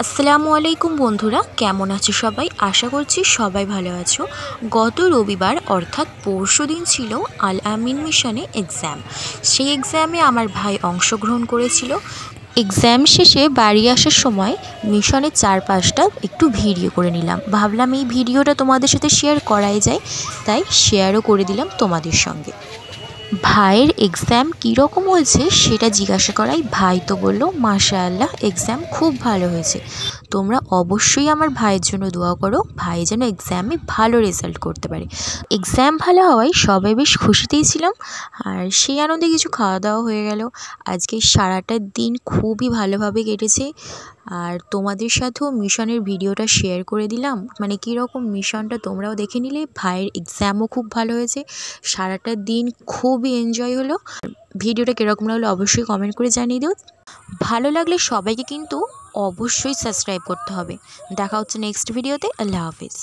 আসসালামু আলাইকুম বন্ধুরা, কেমন আছো সবাই? আশা করছি সবাই ভালো আছো। গত রবিবার অর্থাৎ পরশুদিন ছিল আল আমিন মিশনে এক্সাম। সেই এক্সামে আমার ভাই অংশগ্রহণ করেছিল। এক্সাম শেষে বাড়ি আসার সময় মিশনের চারপাশটা একটু ভিডিও করে নিলাম। ভাবলাম এই ভিডিওটা তোমাদের সাথে শেয়ার করাই যায়, তাই শেয়ারও করে দিলাম তোমাদের সঙ্গে। ভাইয়ের এক্সাম কীরকম হয়েছে সেটা জিজ্ঞাসা করাই ভাই তো বললো মাশাআল্লাহ এক্সাম খুব ভালো হয়েছে। তোমরা অবশ্যই আমার ভাইয়ের জন্য দোয়া করো, ভাই যেন এক্সামে ভালো রেজাল্ট করতে পারে। এক্সাম ভালো হওয়ায় সবাই বেশ খুশিতেই ছিলাম। আর সেই আনন্দে কিছু খাওয়া দাওয়া হয়ে গেল। আজকে সারাটা দিন খুবই ভালোভাবে কেটেছে। আর তোমাদের সাথেও মিশনের ভিডিওটা শেয়ার করে দিলাম, মানে কীরকম মিশনটা তোমরাও দেখে নিলে। ভাইয়ের এক্সামও খুব ভালো হয়েছে, সারাটা দিন খুবই এনজয় হলো। ভিডিওটা কীরকম লাগলো অবশ্যই কমেন্ট করে জানিয়ে দিও। ভালো লাগলে সবাইকে কিন্তু অবশ্যই সাবস্ক্রাইব করতে হবে। দেখা হচ্ছে নেক্সট ভিডিওতে। আল্লাহ হাফিজ।